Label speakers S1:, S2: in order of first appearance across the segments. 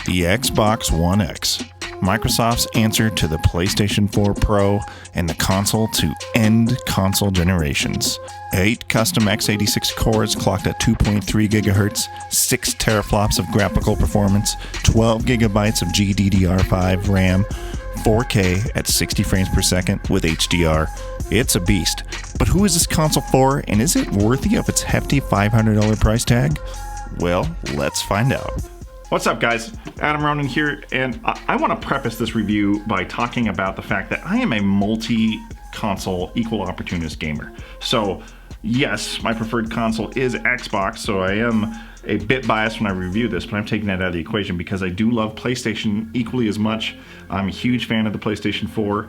S1: The Xbox One X, Microsoft's answer to the PlayStation 4 Pro and the console to end console generations. 8 custom x86 cores clocked at 2.3 GHz, 6 teraflops of graphical performance, 12 gigabytes of GDDR5 RAM, 4K at 60 frames per second with HDR. It's a beast. But who is this console for, and is it worthy of its hefty $500 price tag? Well, let's find out. What's up, guys? Adam Ronin here, and I want to preface this review by talking about the fact that I am a multi-console equal opportunist gamer. So yes, my preferred console is Xbox, so I am a bit biased when I review this, but I'm taking that out of the equation because I do love PlayStation equally as much. I'm a huge fan of the PlayStation 4,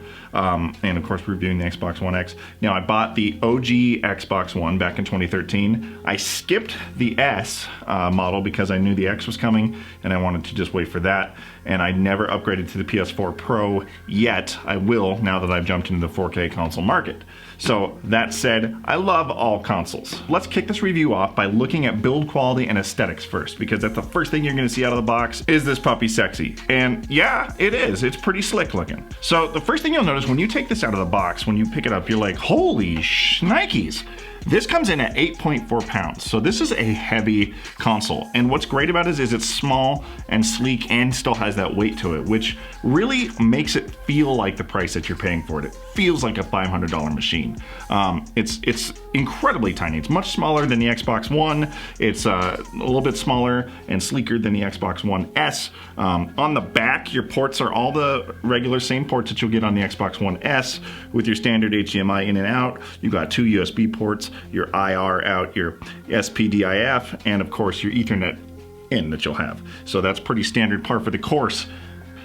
S1: and of course reviewing the Xbox One X. Now, I bought the OG Xbox One back in 2013. I skipped the S model because I knew the X was coming, and I wanted to just wait for that. And I never upgraded to the PS4 Pro yet. I will now that I've jumped into the 4K console market. So that said, I love all consoles. Let's kick this review off by looking at build quality and aesthetics first, because that's the first thing you're gonna see out of the box. Is this puppy sexy? And yeah, it is. It's pretty slick looking. So the first thing you'll notice when you take this out of the box, when you pick it up, you're like, holy shnikes. This comes in at 8.4 pounds, so this is a heavy console. And what's great about it is it's small and sleek and still has that weight to it, which really makes it feel like the price that you're paying for it. It feels like a $500 machine. It's incredibly tiny. It's much smaller than the Xbox One. It's a little bit smaller and sleeker than the Xbox One S. On the back, your ports are all the regular same ports that you'll get on the Xbox One S with your standard HDMI in and out. You've got 2 USB ports, your IR out, your SPDIF, and of course your Ethernet in that you'll have. So that's pretty standard par for the course.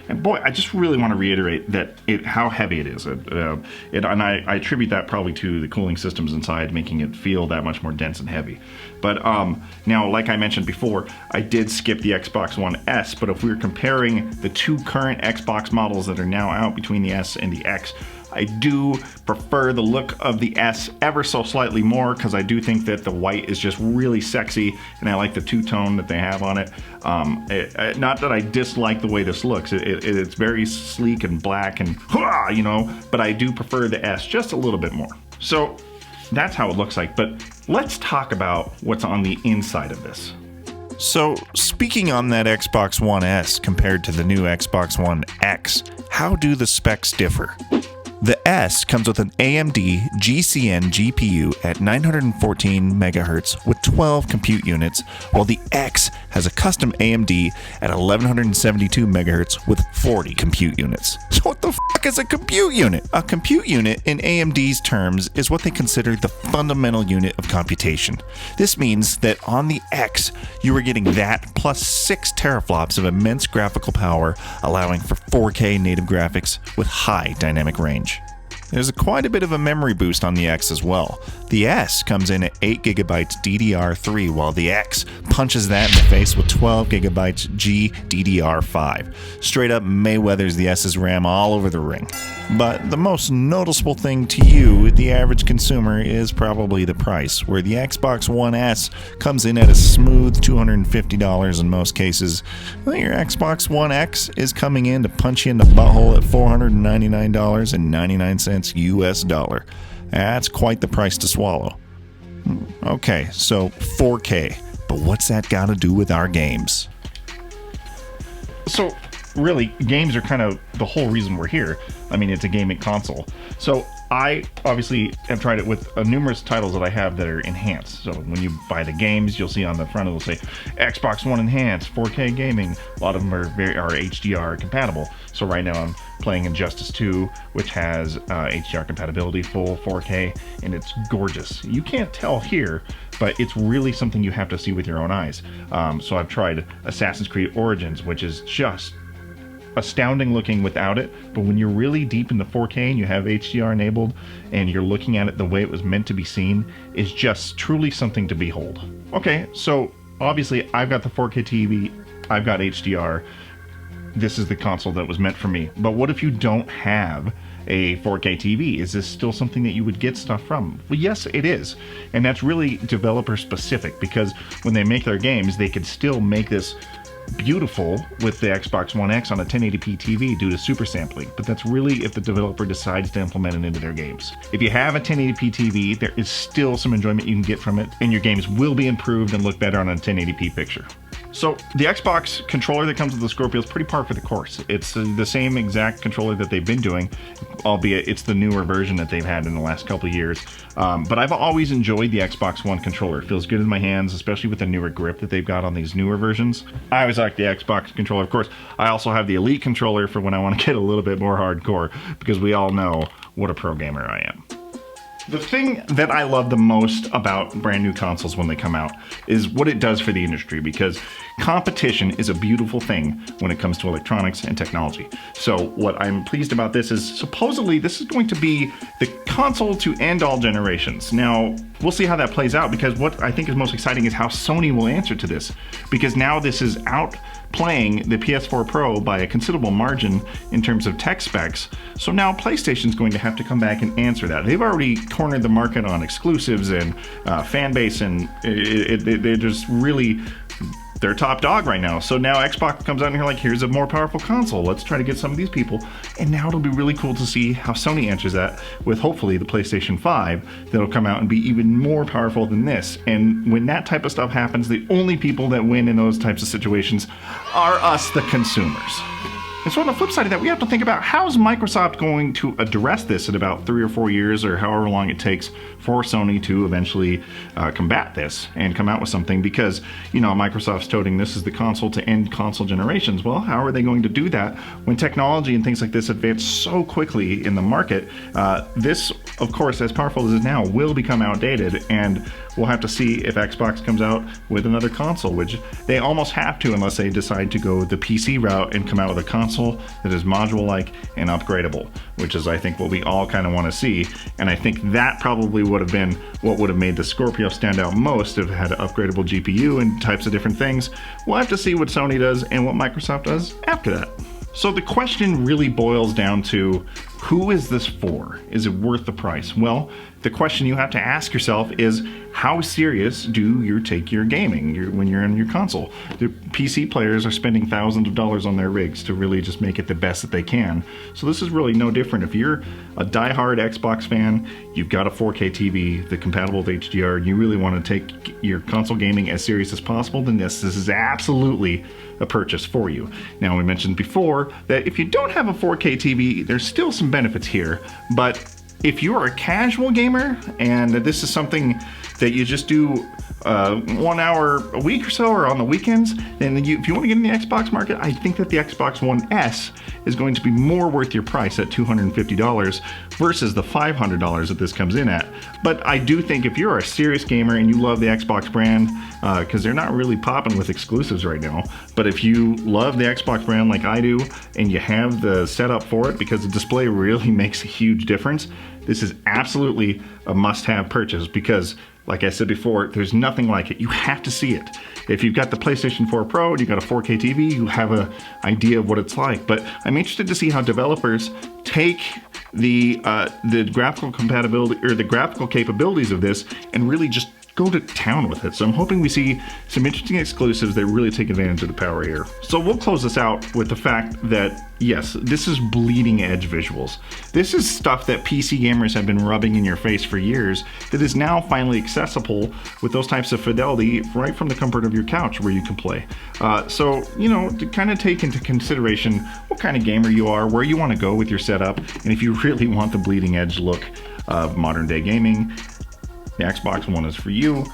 S1: And boy, I just really want to reiterate that how heavy it is. And I attribute that probably to the cooling systems inside, making it feel that much more dense and heavy. But now, like I mentioned before, I did skip the Xbox One S, but if we were comparing the 2 current Xbox models that are now out between the S and the X, I do prefer the look of the S ever so slightly more, because I do think that the white is just really sexy, and I like the two-tone that they have on it. Not that I dislike the way this looks. It's very sleek and black and, you know, but I do prefer the S just a little bit more. So that's how it looks like, but let's talk about what's on the inside of this. So, speaking on that Xbox One S compared to the new Xbox One X, how do the specs differ? The S comes with an AMD GCN GPU at 914 MHz with 12 compute units, while the X has a custom AMD at 1172 MHz with 40 compute units. So what the fuck is a compute unit? A compute unit in AMD's terms is what they consider the fundamental unit of computation. This means that on the X, you are getting that plus 6 teraflops of immense graphical power, allowing for 4K native graphics with high dynamic range. There's quite a bit of a memory boost on the X as well. The S comes in at 8 GB DDR3, while the X punches that in the face with 12 GB GDDR5. Straight up Mayweather's the S's RAM all over the ring. But the most noticeable thing to you, the average consumer, is probably the price, where the Xbox One S comes in at a smooth $250 in most cases. Well, your Xbox One X is coming in to punch you in the butthole at $499.99 US dollar. That's quite the price to swallow. Okay, so 4K, but what's that got to do with our games? So really, games are kind of the whole reason we're here. I mean, it's a gaming console. So I obviously have tried it with numerous titles that I have that are enhanced. So when you buy the games, you'll see on the front it'll say Xbox One Enhanced, 4K Gaming. A lot of them are HDR compatible. So right now I'm playing Injustice 2, which has HDR compatibility, full 4K, and it's gorgeous. You can't tell here, but it's really something you have to see with your own eyes. So I've tried Assassin's Creed Origins, which is just astounding looking without it, but when you're really deep in the 4K and you have HDR enabled and you're looking at it the way it was meant to be seen, is just truly something to behold. Okay, so obviously I've got the 4K TV, I've got HDR, this is the console that was meant for me. But what if you don't have a 4K TV? Is this still something that you would get stuff from? Well, yes, it is. And that's really developer specific, because when they make their games, they could still make this beautiful with the Xbox One X on a 1080p TV due to super sampling, but that's really if the developer decides to implement it into their games. If you have a 1080p TV, there is still some enjoyment you can get from it, and your games will be improved and look better on a 1080p picture. So the Xbox controller that comes with the Scorpio is pretty par for the course. It's the same exact controller that they've been doing, albeit it's the newer version that they've had in the last couple of years. But I've always enjoyed the Xbox One controller. It feels good in my hands, especially with the newer grip that they've got on these newer versions. I always like the Xbox controller. Of course, I also have the Elite controller for when I want to get a little bit more hardcore, because we all know what a pro gamer I am. The thing that I love the most about brand new consoles when they come out is what it does for the industry, because competition is a beautiful thing when it comes to electronics and technology. So what I'm pleased about this is supposedly this is going to be the console to end all generations. Now, we'll see how that plays out, because what I think is most exciting is how Sony will answer to this, because now this is outplaying the PS4 Pro by a considerable margin in terms of tech specs. So now PlayStation's going to have to come back and answer that. They've already cornered the market on exclusives and fan base, and they're just really, they're top dog right now. So now Xbox comes out and you're like, here's a more powerful console. Let's try to get some of these people. And now it'll be really cool to see how Sony answers that with hopefully the PlayStation 5 that'll come out and be even more powerful than this. And when that type of stuff happens, the only people that win in those types of situations are us, the consumers. And so on the flip side of that, we have to think about how's Microsoft going to address this in about 3 or 4 years, or however long it takes for Sony to eventually combat this and come out with something, because, you know, Microsoft's toting this is the console to end console generations. Well, how are they going to do that when technology and things like this advance so quickly in the market? This, of course, as powerful as it is now, will become outdated, and we'll have to see if Xbox comes out with another console, which they almost have to unless they decide to go the PC route and come out with a console that is module-like and upgradable, which is, I think, what we all kind of want to see. And I think that probably would have been what would have made the Scorpio stand out most, if it had an upgradable GPU and types of different things. We'll have to see what Sony does and what Microsoft does after that. So the question really boils down to, who is this for? Is it worth the price? Well, the question you have to ask yourself is, how serious do you take your gaming when you're on your console? The PC players are spending thousands of dollars on their rigs to really just make it the best that they can. So this is really no different. If you're a diehard Xbox fan, you've got a 4K TV, the compatible with HDR, and you really want to take your console gaming as serious as possible, then this is absolutely a purchase for you. Now, we mentioned before that if you don't have a 4K TV, there's still some benefits here, but if you are a casual gamer and this is something that you just do 1 hour a week or so, or on the weekends, then if you want to get in the Xbox market, I think that the Xbox One S is going to be more worth your price at $250 versus the $500 that this comes in at. But I do think if you're a serious gamer and you love the Xbox brand, because they're not really popping with exclusives right now, but if you love the Xbox brand like I do, and you have the setup for it, because the display really makes a huge difference, this is absolutely a must-have purchase, because like I said before, there's nothing like it. You have to see it. If you've got the PlayStation 4 Pro and you've got a 4K TV, you have an idea of what it's like. But I'm interested to see how developers take the graphical compatibility, or the graphical capabilities of this, and really just go to town with it. So I'm hoping we see some interesting exclusives that really take advantage of the power here. So we'll close this out with the fact that, yes, this is bleeding edge visuals. This is stuff that PC gamers have been rubbing in your face for years that is now finally accessible with those types of fidelity right from the comfort of your couch where you can play. So, you know, to kind of take into consideration what kind of gamer you are, where you want to go with your setup, and if you really want the bleeding edge look of modern day gaming, the Xbox One is for you.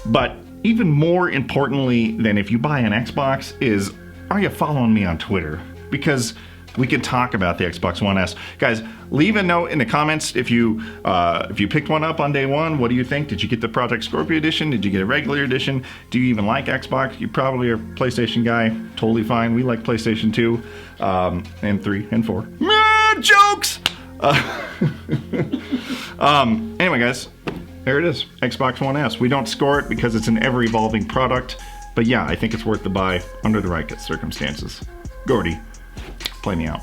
S1: But even more importantly than if you buy an Xbox is, are you following me on Twitter? Because we can talk about the Xbox One S. Guys, leave a note in the comments if you picked one up on day one. What do you think? Did you get the Project Scorpio edition? Did you get a regular edition? Do you even like Xbox? You probably are a PlayStation guy. Totally fine. We like PlayStation 2 and 3 and 4. Jokes! Anyway, guys, there it is, Xbox One S. We don't score it because it's an ever-evolving product, but yeah, I think it's worth the buy under the right circumstances. Gordy, play me out.